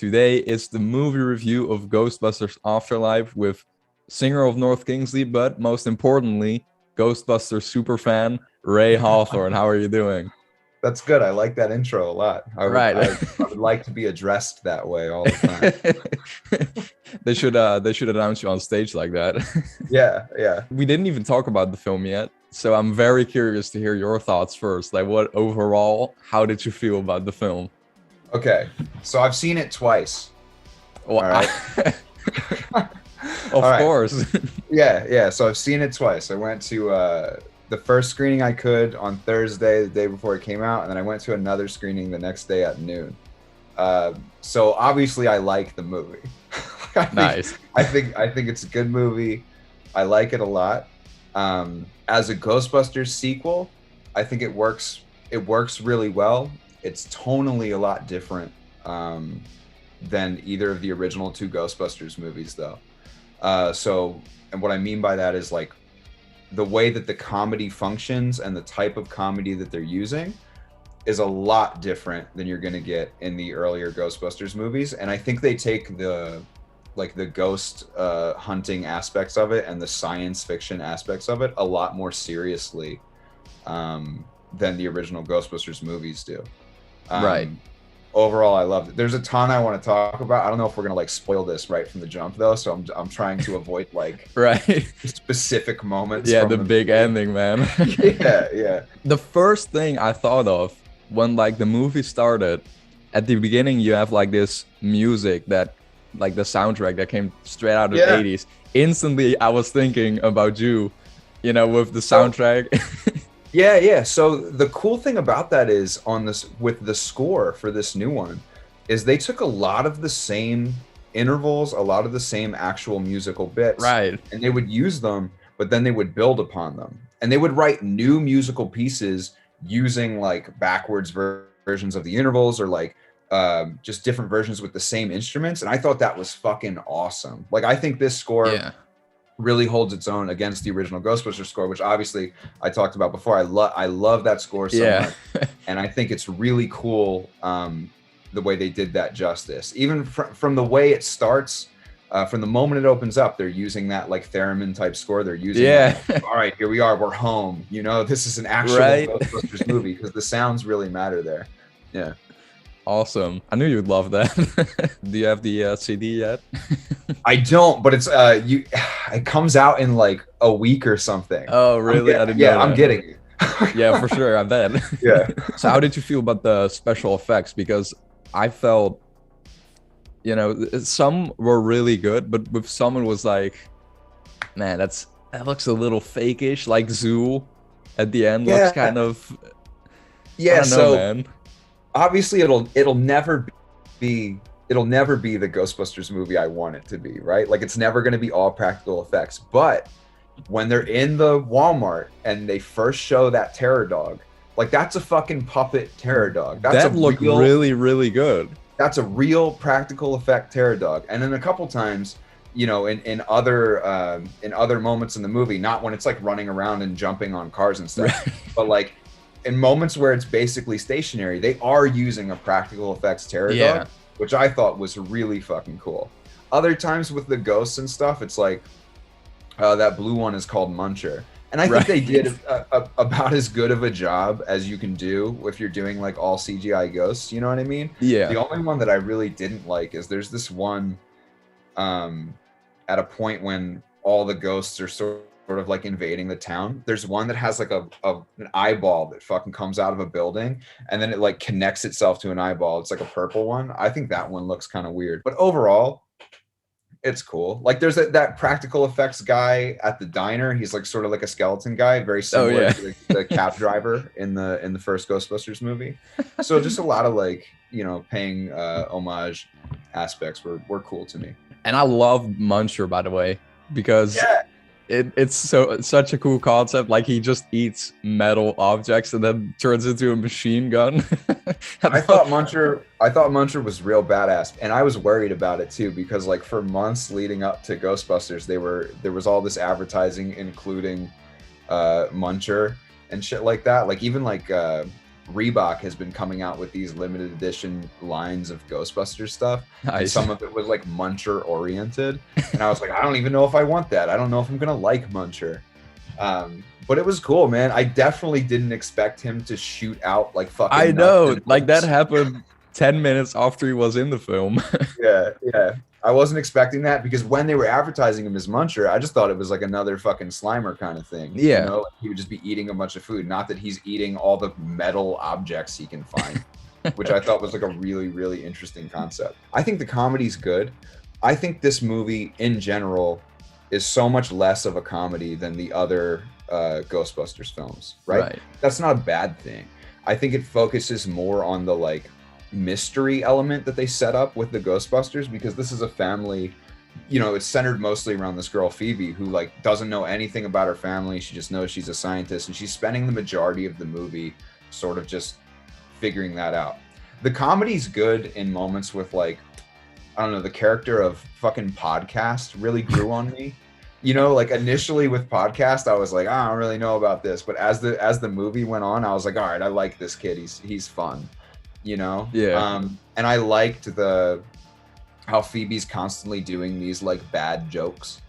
Today is the movie review of Ghostbusters Afterlife with singer of North Kingsley, but most importantly, Ghostbusters superfan Ray Hawthorne. How are you doing? That's good. I like that intro a lot. I would like to be addressed that way all the time. They should announce you on stage like that. Yeah. We didn't even talk about the film yet, so I'm very curious to hear your thoughts first. Like, what overall, how did you feel about the film? Okay, so I've seen it twice. Well, all right. Of course. Yeah. So I've seen it twice. I went to the first screening I could on Thursday, the day before it came out, and then I went to another screening the next day at noon. So obviously, I like the movie. Nice. I think it's a good movie. I like it a lot. As a Ghostbusters sequel, I think it works. It works really well. It's tonally a lot different than either of the original two Ghostbusters movies, though. And what I mean by that is like the way that the comedy functions and the type of comedy that they're using is a lot different than you're going to get in the earlier Ghostbusters movies. And I think they take the ghost hunting aspects of it and the science fiction aspects of it a lot more seriously than the original Ghostbusters movies do. Right. Overall, I loved it. There's a ton I want to talk about. I don't know if we're gonna like spoil this right from the jump though, so I'm trying to avoid like specific moments. Yeah, the big ending, man. Yeah. The first thing I thought of when like the movie started, at the beginning you have like this music that like the soundtrack that came straight out of the 80s. Instantly I was thinking about you, with the soundtrack. Yeah. So the cool thing about that is with the score for this new one is they took a lot of the same intervals, a lot of the same actual musical bits, right? And they would use them, but then they would build upon them, and they would write new musical pieces using like backwards versions of the intervals or like just different versions with the same instruments. And I thought that was fucking awesome. Like I think this score really holds its own against the original Ghostbusters score, which obviously I talked about before. I love that score so much, and I think it's really cool the way they did that justice. Even from the way it starts, from the moment it opens up, they're using that like theremin type score. They're using all right, here we are, we're home. This is an actual Ghostbusters movie because the sounds really matter there. Yeah. Awesome. I knew you'd love that. Do you have the CD yet? I don't, but it's it comes out in like a week or something. Oh, really? I didn't know that. I'm getting it. Yeah, for sure. I bet. Yeah. So how did you feel about the special effects? Because I felt, some were really good, but with some it was like, man, that looks a little fake-ish. Like Zool at the end looks kind of. Yeah. I don't know, man. Obviously, it'll never be the Ghostbusters movie I want it to be, right? Like it's never going to be all practical effects. But when they're in the Walmart and they first show that terror dog, like that's a fucking puppet terror dog. That looked really, really good. That's a real practical effect terror dog. And then a couple times, in other moments in the movie, not when it's like running around and jumping on cars and stuff, but like in moments where it's basically stationary, they are using a practical effects terror dog, which I thought was really fucking cool. Other times with the ghosts and stuff, it's like that blue one is called Muncher. And I think they did about as good of a job as you can do if you're doing like all CGI ghosts, you know what I mean? Yeah. The only one that I really didn't like is there's this one at a point when all the ghosts are sort of like invading the town. There's one that has like an eyeball that fucking comes out of a building and then it like connects itself to an eyeball. It's like a purple one. I think that one looks kind of weird, but overall it's cool. Like there's that practical effects guy at the diner. He's like sort of like a skeleton guy, very similar to the cab driver in the first Ghostbusters movie. So just a lot of like, paying homage aspects were cool to me. And I love Muncher, by the way, because it's such a cool concept. Like he just eats metal objects and then turns into a machine gun. I thought Muncher was real badass, and I was worried about it too because like for months leading up to Ghostbusters, there was all this advertising including Muncher and shit like that. Like even like Reebok has been coming out with these limited edition lines of Ghostbusters stuff. And some of it was like Muncher oriented. And I was like, I don't even know if I want that. I don't know if I'm going to like Muncher. But it was cool, man. I definitely didn't expect him to shoot out like fucking. I know, like that happened 10 minutes after he was in the film. Yeah. I wasn't expecting that because when they were advertising him as Muncher, I just thought it was like another fucking Slimer kind of thing. Yeah. You know, like he would just be eating a bunch of food. Not that he's eating all the metal objects he can find, which I thought was like a really, really interesting concept. I think the comedy's good. I think this movie in general is so much less of a comedy than the other Ghostbusters films, right? That's not a bad thing. I think it focuses more on the like mystery element that they set up with the Ghostbusters, because this is a family, you know, it's centered mostly around this girl Phoebe who like doesn't know anything about her family. She just knows she's a scientist, and she's spending the majority of the movie sort of just figuring that out. The comedy's good in moments with like, I don't know, the character of fucking Podcast really grew on me. You know, like initially with Podcast, I was like, I don't really know about this, but as the movie went on, I was like, all right, I like this kid. He's fun. You know? Yeah. And I liked how Phoebe's constantly doing these like bad jokes.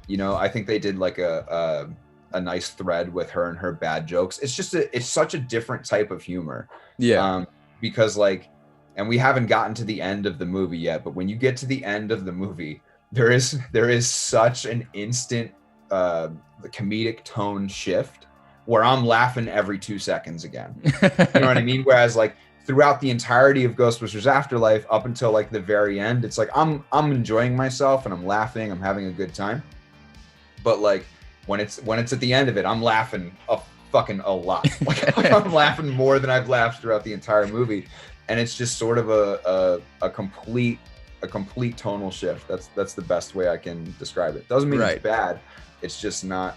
You know, I think they did like a nice thread with her and her bad jokes. It's just it's such a different type of humor. Yeah. Because like, and we haven't gotten to the end of the movie yet, but when you get to the end of the movie, there is such an instant comedic tone shift where I'm laughing every 2 seconds again. You know what I mean? Whereas like throughout the entirety of Ghostbusters Afterlife up until like the very end, it's like I'm enjoying myself and I'm laughing, I'm having a good time. But like when it's at the end of it, I'm laughing a lot. Like I'm laughing more than I've laughed throughout the entire movie, and it's just sort of a complete tonal shift. That's the best way I can describe it. Doesn't mean it's bad. It's just not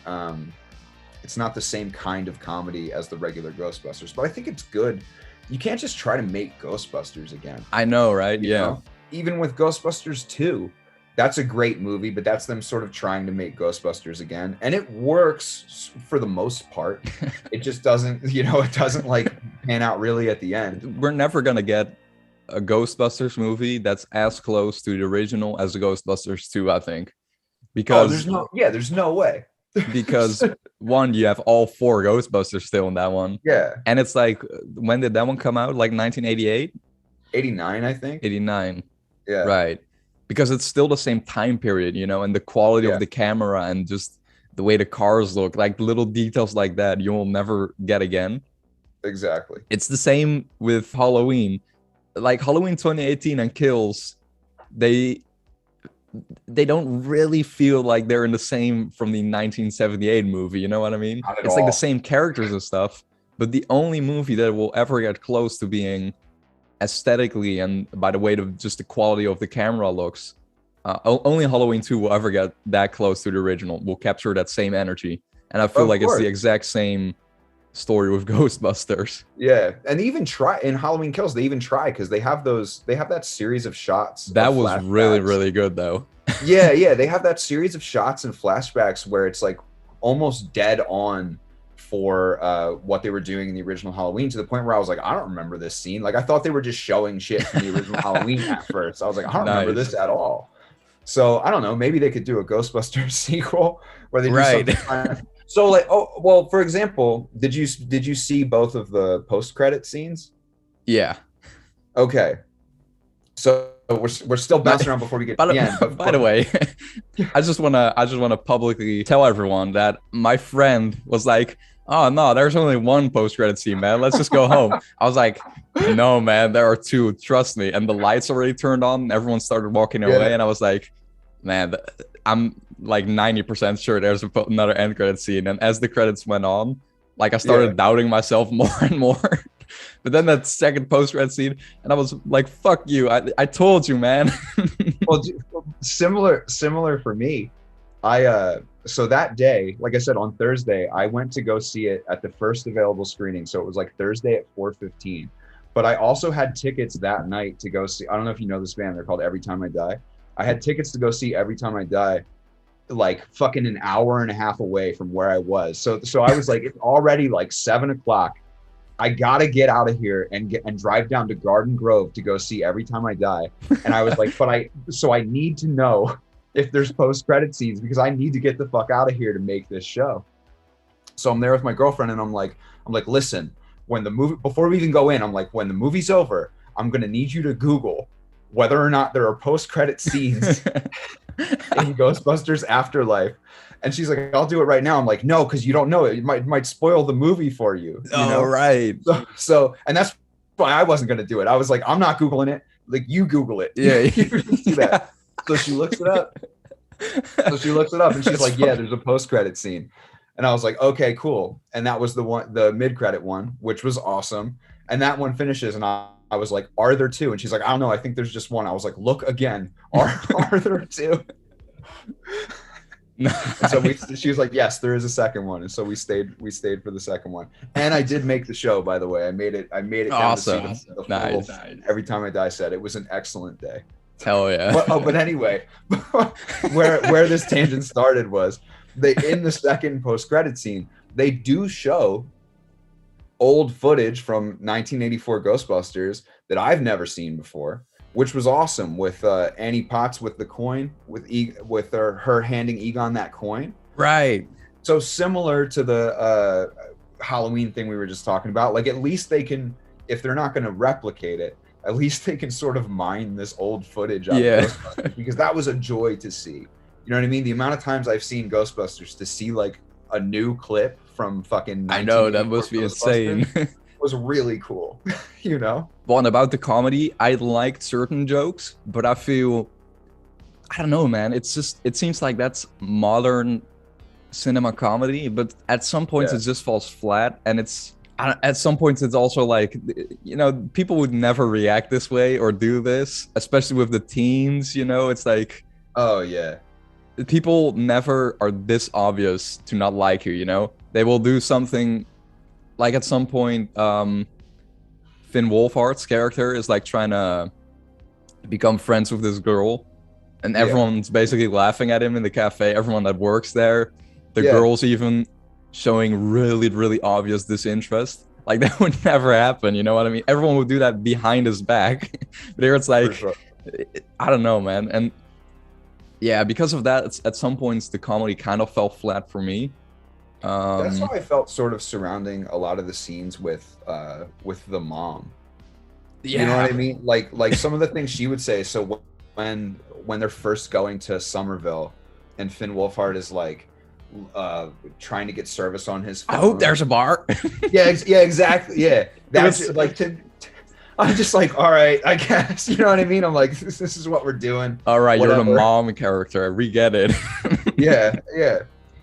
it's not the same kind of comedy as the regular Ghostbusters, but I think it's good. You can't just try to make Ghostbusters again. I know, right? You know? Even with Ghostbusters 2, that's a great movie, but that's them sort of trying to make Ghostbusters again. And it works for the most part. It just doesn't, it doesn't like pan out really at the end. We're never going to get a Ghostbusters movie that's as close to the original as the Ghostbusters 2, I think. Because there's no way. Because one, you have all 4 Ghostbusters still in that one. Yeah. And it's like, when did that one come out? Like 1988? 89, I think. 89. Yeah. Right. Because it's still the same time period, and the quality of the camera and just the way the cars look, like little details like that, you will never get again. Exactly. It's the same with Halloween. Like Halloween 2018 and Kills, they don't really feel like they're in the same from the 1978 movie, you know what I mean? It's all like the same characters and stuff, but the only movie that will ever get close to being aesthetically and by the way just the quality of the camera looks, only Halloween 2 will ever get that close to the original, will capture that same energy. And I feel like it's the exact same story with Ghostbusters. Yeah, and they even try in Halloween Kills. They even try because they have that series of shots. That was really, really good though. yeah, they have that series of shots and flashbacks where it's like almost dead on for what they were doing in the original Halloween, to the point where I was like, I don't remember this scene. Like I thought they were just showing shit from the original Halloween at first. I was like, I don't remember this at all. So I don't know. Maybe they could do a Ghostbusters sequel where they do something. So like, for example, did you see both of the post-credit scenes? Yeah. Okay. So we're still bouncing around before we get to the end. But by the way, I just wanna publicly tell everyone that my friend was like, "Oh no, there's only one post-credit scene, man. Let's just go home." I was like, "No, man, there are 2. Trust me." And the lights already turned on. And everyone started walking away, and I was like, "Man, I'm like 90% sure there's another end credit scene." And as the credits went on, like I started doubting myself more and more. But then that second post-credit scene, and I was like, "Fuck you! I told you, man." Well, similar for me. So that day, like I said, on Thursday, I went to go see it at the first available screening. So it was like Thursday at 4:15. But I also had tickets that night to go see. I don't know if you know this band. They're called Every Time I Die. I had tickets to go see Every Time I Die, like fucking an hour and a half away from where I was. So I was like, it's already like 7 o'clock. I gotta get out of here and drive down to Garden Grove to go see Every Time I Die. And I was like, so I need to know if there's post-credit scenes because I need to get the fuck out of here to make this show. So I'm there with my girlfriend and I'm like, listen, before we even go in, I'm like, when the movie's over, I'm gonna need you to Google whether or not there are post-credit scenes in Ghostbusters Afterlife. And she's like, I'll do it right now. I'm like, no, because you don't know it. It might spoil the movie for you. Right. So, and that's why I wasn't going to do it. I was like, I'm not Googling it. Like, you Google it. Yeah. You do that. So she looks it up. And she's like, yeah, there's a post-credit scene. And I was like, okay, cool. And that was the mid-credit one, which was awesome. And that one finishes, and I was like, are there two? And she's like, I don't know. I think there's just one. I was like, look again. Are there two? And so she was like, yes, there is a second one. And so we stayed for the second one. And I did make the show, by the way. I made it awesome. Down to see the nice. Every Time I Die said it was an excellent day. Hell yeah. But anyway, where this tangent started was in the second post-credit scene, they do show old footage from 1984 Ghostbusters that I've never seen before, which was awesome, with Annie Potts with the coin, with her handing Egon that coin. Right. So similar to the Halloween thing we were just talking about, like at least they can, if they're not going to replicate it, at least they can sort of mine this old footage out of Ghostbusters, because that was a joy to see. You know what I mean? The amount of times I've seen Ghostbusters, to see like a new clip from fucking I know, that must be insane. Was really cool. You know? Well, and about the comedy, I liked certain jokes, but I don't know, man. It seems like that's modern cinema comedy, but at some points it just falls flat, and at some points it's also like, you know, people would never react this way or do this, especially with the teens, you know? It's like, oh yeah, people never are this obvious to not like you, you know? They will do something, like at some point, Finn Wolfhard's character is like trying to become friends with this girl, and everyone's basically laughing at him in the cafe, everyone that works there. The girl's even showing really, really obvious disinterest. Like, that would never happen, you know what I mean? Everyone would do that behind his back. But here it's like, I don't know, man. And yeah, because of that, at some points the comedy kind of fell flat for me. That's how I felt sort of surrounding a lot of the scenes with the mom. Yeah. You know what I mean? Like some of the things she would say. So when they're first going to Somerville, and Finn Wolfhard is like trying to get service on his phone. I hope there's a bar. yeah, exactly. Yeah, that's like I'm just like, all right, I guess. You know what I mean? I'm like, this is what we're doing. All right, whatever. You're the mom character. We get it. yeah.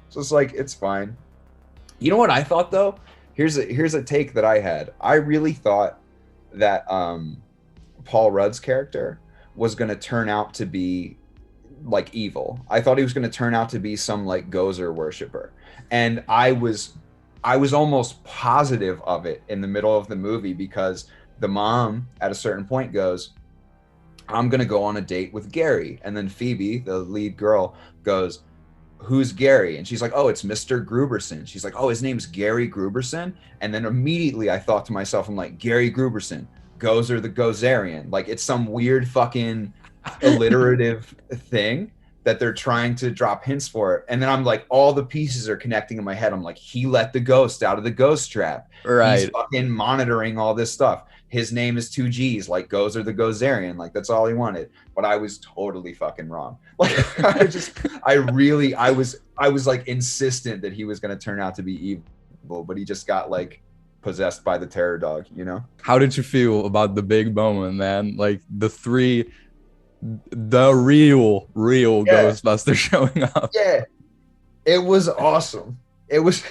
So it's like, it's fine. You know what I thought though? Here's a take that I had. I really thought that Paul Rudd's character was going to turn out to be like evil. I thought he was going to turn out to be some like Gozer worshiper, and I was almost positive of it in the middle of the movie, because the mom at a certain point goes, I'm going to go on a date with Gary, and then Phoebe, the lead girl, goes, who's Gary? And she's like, oh, it's Mr. Gruberson. She's like, oh, his name's Gary Gruberson. And then immediately I thought to myself, I'm like, Gary Gruberson, Gozer the Gozerian. Like, it's some weird fucking alliterative thing that they're trying to drop hints for. And then I'm like, all the pieces are connecting in my head. I'm like, he let the ghost out of the ghost trap. Right. He's fucking monitoring all this stuff. His name is 2 G's, like Gozer the Gozerian. Like, that's all he wanted. But I was totally fucking wrong. Like, I was like insistent that he was going to turn out to be evil, but he just got like possessed by the terror dog, you know? How did you feel about the big moment, man? Like, the real Ghostbusters showing up. Yeah. It was awesome. It was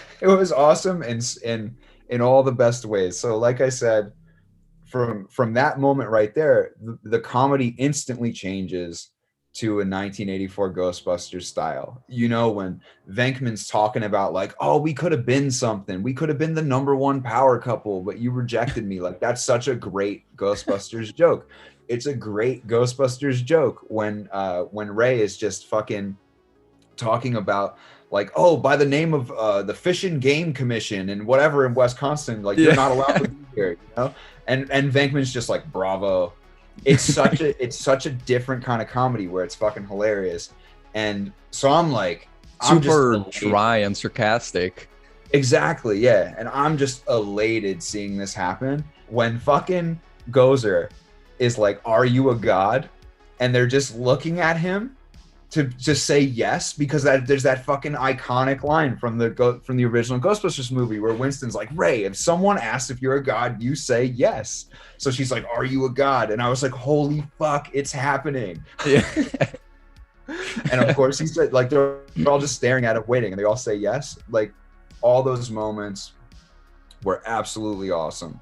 awesome in all the best ways. So like I said, from that moment right there, the comedy instantly changes to a 1984 Ghostbusters style. You know, when Venkman's talking about like, oh, we could have been something. We could have been the #1 power couple, but you rejected me. Like, that's such a great Ghostbusters joke. It's a great Ghostbusters joke when Ray is just fucking talking about like, oh, by the name of the Fish and Game Commission and whatever in Wisconsin, like you're not allowed to be here, you know? And Venkman's just like, bravo. It's such a different kind of comedy where it's fucking hilarious. And so I'm like, super dry and sarcastic. Exactly, yeah. And I'm just elated seeing this happen when fucking Gozer is like, are you a god? And they're just looking at him to just say yes, because there's that fucking iconic line from the original Ghostbusters movie where Winston's like, Ray, if someone asks if you're a god, you say yes. So she's like, are you a god? And I was like, holy fuck, it's happening. Yeah. And of course he said, like, they're all just staring at it waiting, and they all say yes. Like, all those moments were absolutely awesome.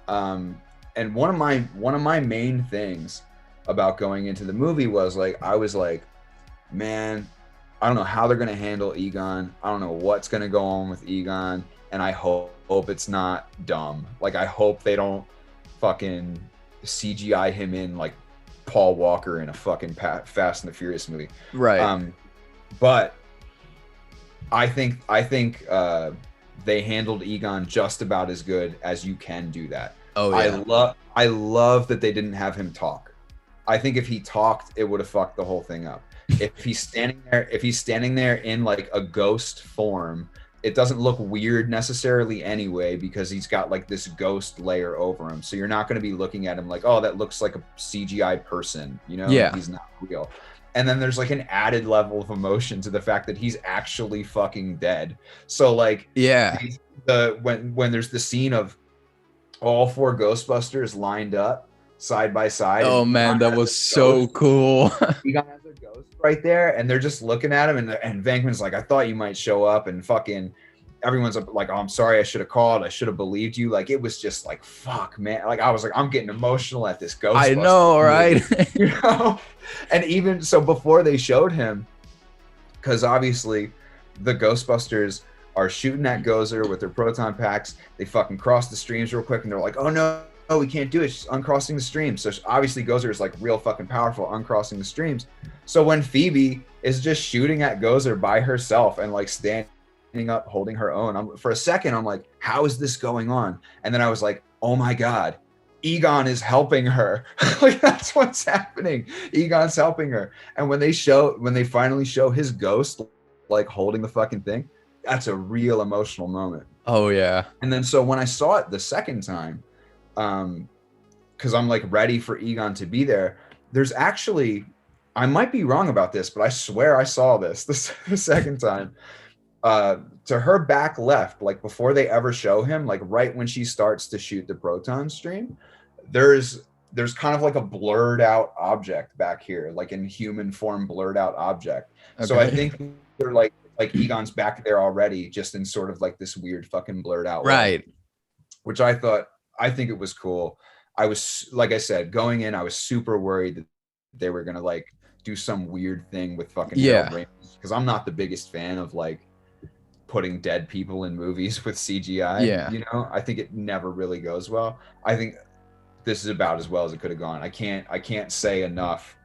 And one of my main things about going into the movie was like, I was like, man, I don't know how they're gonna handle Egon. I don't know what's gonna go on with Egon, and I hope it's not dumb. Like, I hope they don't fucking CGI him in like Paul Walker in a fucking Fast and the Furious movie. Right. But I think they handled Egon just about as good as you can do that. Oh yeah. I love that they didn't have him talk. I think if he talked, it would have fucked the whole thing up. If he's standing there in like a ghost form, it doesn't look weird necessarily anyway, because he's got like this ghost layer over him. So you're not going to be looking at him like, oh, that looks like a CGI person, you know? Yeah. He's not real. And then there's like an added level of emotion to the fact that he's actually fucking dead. So like, yeah, when there's the scene of all 4 Ghostbusters lined up side by side. Oh man, that was so cool. Egon has a ghost right there, and they're just looking at him, and Venkman's like, I thought you might show up, and fucking everyone's like, oh, I'm sorry, I should have called, I should have believed you. Like, it was just like, fuck, man. Like, I was like, I'm getting emotional at this Ghostbusters. I know, right? You know? And even so, before they showed him, because obviously the Ghostbusters are shooting at Gozer with their proton packs, they fucking cross the streams real quick, and they're like, oh no, we can't do it, she's uncrossing the streams. So obviously Gozer is like real fucking powerful uncrossing the streams. So when Phoebe is just shooting at Gozer by herself and like standing up holding her own, for a second I'm like, how is this going on? And then I was like, oh my god, Egon is helping her. Like, that's what's happening. Egon's helping her. And when they finally show his ghost like holding the fucking thing, that's a real emotional moment. Oh yeah. And then so when I saw it the second time, because I'm like ready for Egon to be there, there's actually, I might be wrong about this, but I swear I saw this the second time. To her back left, like before they ever show him, like right when she starts to shoot the proton stream, there's kind of like a blurred out object back here, like in human form blurred out object. Okay. So I think they're like Egon's back there already, just in sort of like this weird fucking blurred out right way, which I think it was cool. I was, like I said, going in, I was super worried that they were gonna like do some weird thing with fucking because I'm not the biggest fan of like putting dead people in movies with CGI. Yeah, you know, I think it never really goes well. I think this is about as well as it could have gone. I can't say enough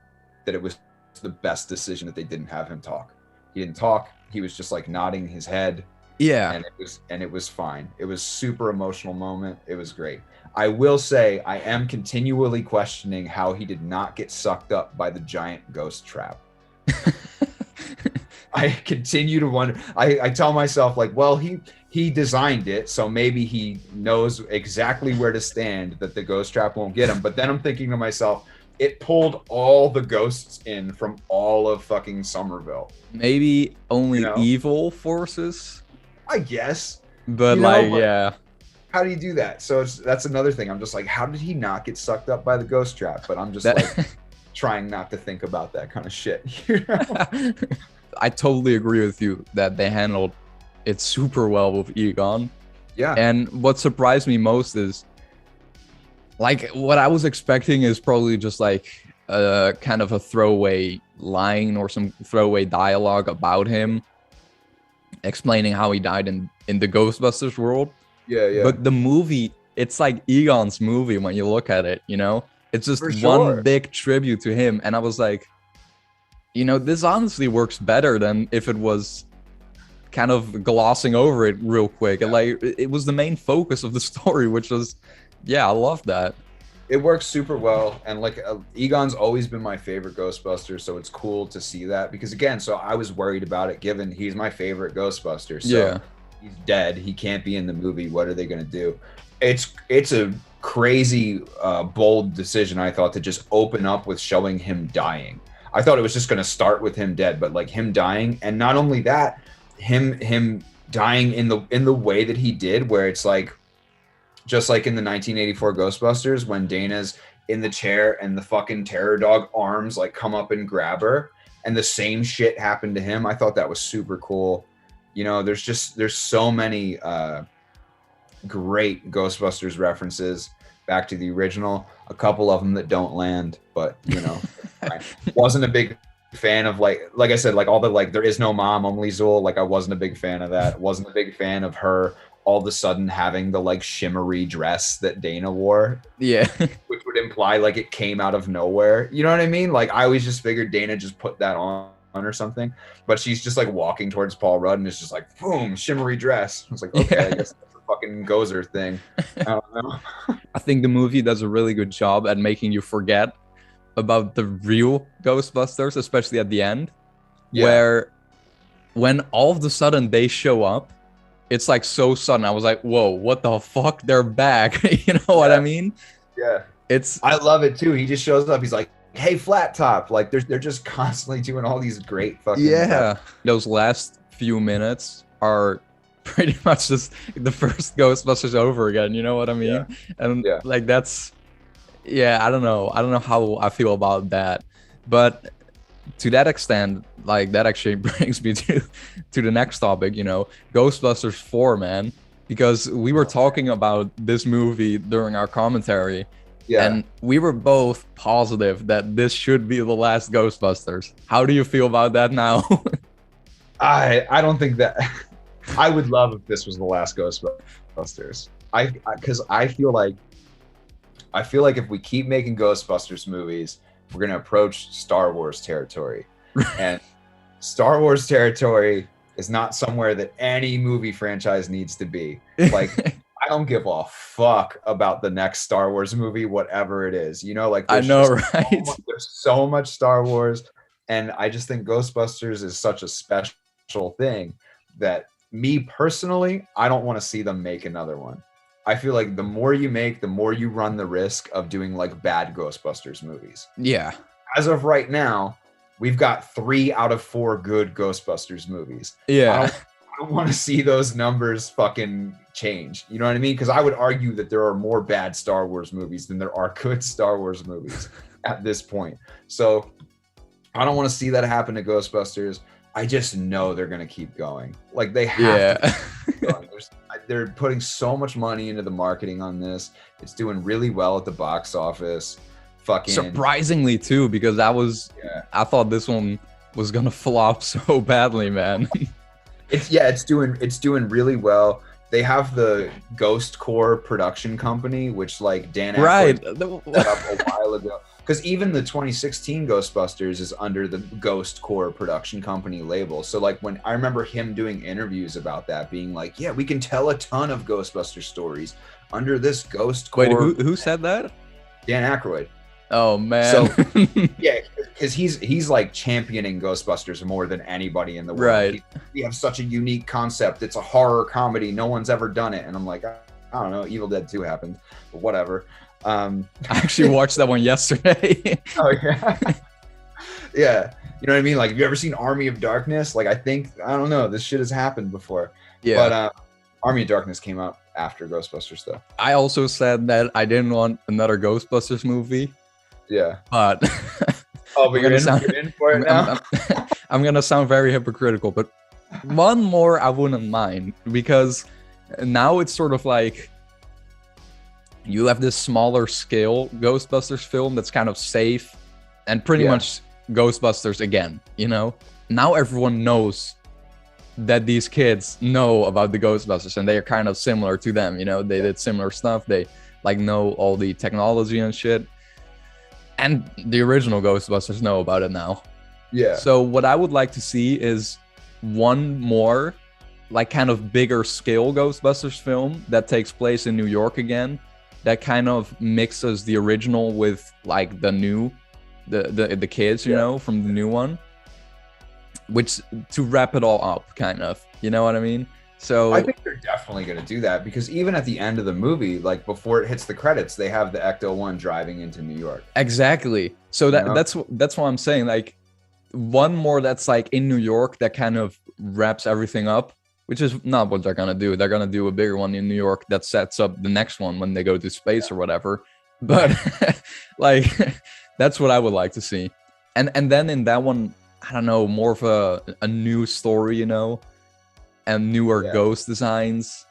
that it was the best decision that they didn't have him talk. He didn't talk. He was just like nodding his head. Yeah. And it was fine. It was super emotional moment. It was great. I will say I am continually questioning how he did not get sucked up by the giant ghost trap. I continue to wonder. I tell myself like, well, he designed it, so maybe he knows exactly where to stand that the ghost trap won't get him. But then I'm thinking to myself, it pulled all the ghosts in from all of fucking Somerville. Maybe only evil forces, I guess. But yeah. How do you do that? So that's another thing. I'm just like, how did he not get sucked up by the ghost trap? But I'm just like trying not to think about that kind of shit. You know? I totally agree with you that they handled it super well with Egon. Yeah. And what surprised me most is, like, what I was expecting is probably just like kind of a throwaway line or some throwaway dialogue about him explaining how he died in the Ghostbusters world. Yeah. But the movie, it's like Egon's movie when you look at it, you know? It's just one big tribute to him. And I was like, you know, this honestly works better than if it was kind of glossing over it real quick. And like it was the main focus of the story, which was, I love that. It works super well, and like Egon's always been my favorite Ghostbuster, so it's cool to see that, because again, so I was worried about it given he's my favorite Ghostbuster. So he's dead, he can't be in the movie, what are they going to do? It's a crazy bold decision, I thought, to just open up with showing him dying. I thought it was just going to start with him dead, but like him dying, and not only that, him dying in the way that he did, where it's like just like in the 1984 Ghostbusters when Dana's in the chair and the fucking terror dog arms like come up and grab her, and the same shit happened to him. I thought that was super cool. You know, there's so many great Ghostbusters references back to the original, a couple of them that don't land, but you know, I wasn't a big fan of like I said, like all the like there is no mom, only Zool. Like I wasn't a big fan of that. Wasn't a big fan of her all of a sudden having the like shimmery dress that Dana wore. Yeah. Which would imply like it came out of nowhere. You know what I mean? Like I always just figured Dana just put that on or something. But she's just like walking towards Paul Rudd and it's just like boom, shimmery dress. I was like, okay, I guess that's a fucking Gozer thing. I don't know. I think the movie does a really good job at making you forget about the real Ghostbusters, especially at the end. Where when all of a sudden they show up, it's like so sudden. I was like, whoa, what the fuck? They're back. You know what I mean? Yeah. I love it too. He just shows up. He's like, hey, Flat Top. Like they're just constantly doing all these great fucking stuff. Those last few minutes are pretty much just the first Ghostbusters over again. You know what I mean? And like that's, I don't know how I feel about that. But to that extent, like that actually brings me to the next topic, you know, Ghostbusters 4, man, because we were talking about this movie during our commentary, and we were both positive that this should be the last Ghostbusters. How do you feel about that now? I don't think that. I would love if this was the last Ghostbusters. Because I feel like if we keep making Ghostbusters movies, we're going to approach Star Wars territory. And Star Wars territory is not somewhere that any movie franchise needs to be. Like, I don't give a fuck about the next Star Wars movie, whatever it is. You know, like, I know, right? There's so much Star Wars. And I just think Ghostbusters is such a special thing that me personally, I don't want to see them make another one. I feel like the more you make, the more you run the risk of doing like bad Ghostbusters movies. Yeah. As of right now, we've got 3 out of 4 good Ghostbusters movies. Yeah. I don't want to see those numbers fucking change. You know what I mean? Because I would argue that there are more bad Star Wars movies than there are good Star Wars movies at this point. So I don't want to see that happen to Ghostbusters. I just know they're going to keep going. Like they have to keep going. They're putting so much money into the marketing on this. It's doing really well at the box office. Fucking surprisingly too, because I thought this one was going to flop so badly, man. It's doing really well. They have the Ghost Core production company, which like Dan Aykroyd set up a while ago. Because even the 2016 Ghostbusters is under the Ghost Core production company label. So like when I remember him doing interviews about that, being like, yeah, we can tell a ton of Ghostbuster stories under this Ghost Core. Wait, who said that? Dan Aykroyd. Oh man. So yeah, because he's like championing Ghostbusters more than anybody in the world. Right. We have such a unique concept. It's a horror comedy. No one's ever done it. And I'm like, I don't know. Evil Dead 2 happened, but whatever. I actually watched that one yesterday. Oh yeah. Yeah. You know what I mean? Like, have you ever seen Army of Darkness? Like, I don't know. This shit has happened before. Yeah. But Army of Darkness came out after Ghostbusters though. I also said that I didn't want another Ghostbusters movie. Yeah. But but you're in for it now? I'm going to sound very hypocritical, but one more I wouldn't mind, because now it's sort of like you have this smaller scale Ghostbusters film that's kind of safe and pretty much Ghostbusters again, you know? Now everyone knows that these kids know about the Ghostbusters and they are kind of similar to them, you know? They did similar stuff. They like know all the technology and shit. And the original Ghostbusters know about it now. Yeah. So what I would like to see is one more like kind of bigger scale Ghostbusters film that takes place in New York again, that kind of mixes the original with like the new, the kids, you know, from the new one, which to wrap it all up, kind of, you know what I mean? So I think they're definitely going to do that, because even at the end of the movie, like before it hits the credits, they have the Ecto-1 driving into New York. Exactly. So that's what I'm saying. Like one more that's like in New York that kind of wraps everything up, which is not what they're gonna do. They're gonna do a bigger one in New York that sets up the next one when they go to space or whatever. But like that's what I would like to see. And then in that one, I don't know, more of a new story, you know, and newer ghost designs.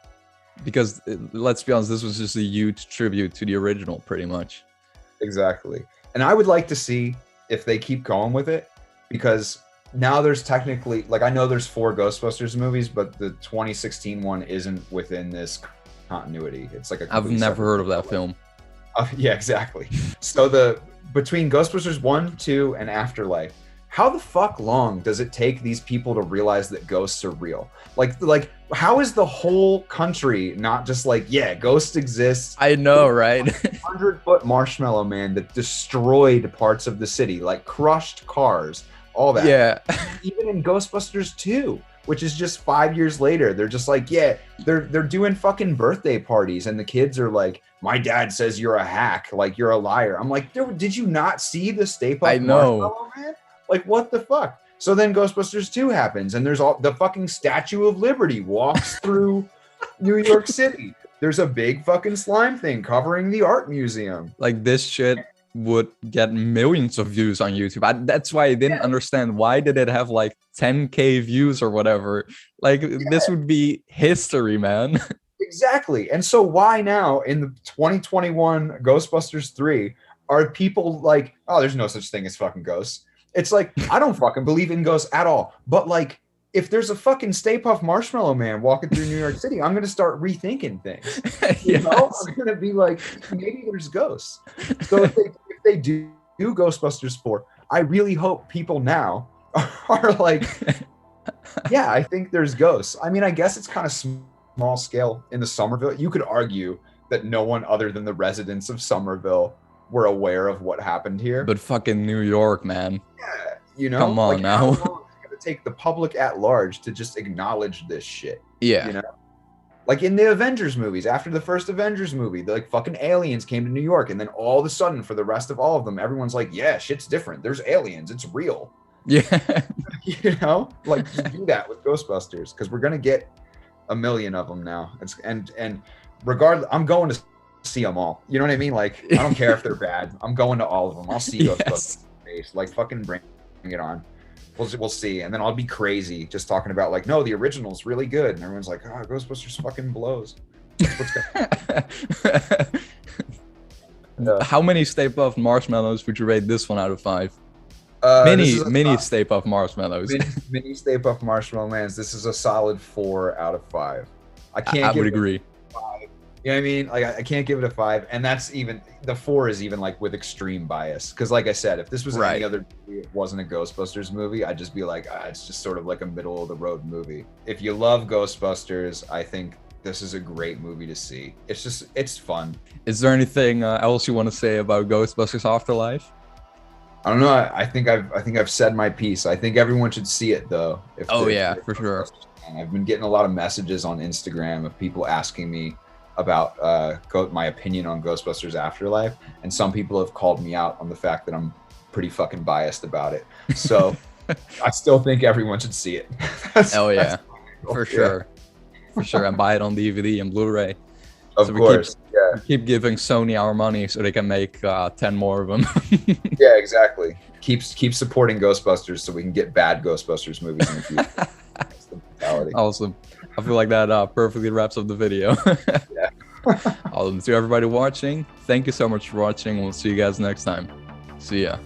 Because let's be honest, this was just a huge tribute to the original, pretty much. Exactly. And I would like to see if they keep going with it, because now there's technically, like, I know there's 4 Ghostbusters movies, but the 2016 one isn't within this continuity. It's like I've never heard of that film. Yeah, exactly. So between Ghostbusters 1, 2, and Afterlife, how the fuck long does it take these people to realize that ghosts are real? Like how is the whole country not just like, yeah, ghosts exist? I know, right? 100-foot marshmallow man that destroyed parts of the city, like crushed cars, all that. Yeah. Even in Ghostbusters 2, which is just 5 years later, they're just like, yeah, they're doing fucking birthday parties, and the kids are like, my dad says you're a hack, like you're a liar. I'm like, dude, did you not see the Stay Puft Marshmallow Man? Like, what the fuck? So then Ghostbusters 2 happens, and there's the fucking Statue of Liberty walks through New York City. There's a big fucking slime thing covering the art museum. Like, this shit would get millions of views on YouTube. That's why I didn't understand, why did it have like 10K views or whatever? Like, this would be history, man. Exactly. And so why now in the 2021 Ghostbusters 3 are people like, oh, there's no such thing as fucking ghosts? It's like, I don't fucking believe in ghosts at all. But like, if there's a fucking Stay Puft Marshmallow Man walking through New York City, I'm going to start rethinking things. You know, I'm going to be like, maybe there's ghosts. So if they do Ghostbusters 4, I really hope people now are like, yeah, I think there's ghosts. I mean, I guess it's kind of small scale in the Somerville. You could argue that no one other than the residents of Somerville were aware of what happened here. But fucking New York, man. Yeah, you know? Come on, like, now. How long is it going to take the public at large to just acknowledge this shit? Yeah. You know? Like in the Avengers movies, after the first Avengers movie, like fucking aliens came to New York, and then all of a sudden, for the rest of all of them, everyone's like, yeah, shit's different. There's aliens. It's real. Yeah. You know? Like, just do that with Ghostbusters, because we're going to get a million of them now. And regardless, I'm going to see them all. You know what I mean? Like, I don't care if they're bad. I'm going to all of them. I'll see Ghostbusters face. Like, fucking bring it on. We'll see. And then I'll be crazy just talking about like, no, the original's really good. And everyone's like, oh, Ghostbusters fucking blows. How many Stay Puft Marshmallows would you rate this one out of 5? Mini Stay Puft Marshmallows. Mini Stay Puft Marshmallow Mans. This is a solid 4 out of 5. I would agree. 5. You know what I mean? Like, I can't give it a 5, and that's even the 4 is even like with extreme bias. Because, like I said, if this was any other movie, it wasn't a Ghostbusters movie, I'd just be like, it's just sort of like a middle of the road movie. If you love Ghostbusters, I think this is a great movie to see. It's fun. Is there anything else you want to say about Ghostbusters Afterlife? I don't know. I think I've said my piece. I think everyone should see it though. For sure. I've been getting a lot of messages on Instagram of people asking me about my opinion on Ghostbusters Afterlife, and some people have called me out on the fact that I'm pretty fucking biased about it. So I still think everyone should see it. For sure. For sure. And buy it on DVD and Blu-ray. Of course. We keep giving Sony our money so they can make 10 more of them. Yeah, exactly. Keep supporting Ghostbusters so we can get bad Ghostbusters movies in the future. That's the mentality. Awesome. I feel like that perfectly wraps up the video. Yeah. Awesome. To everybody watching, thank you so much for watching. We'll see you guys next time. See ya.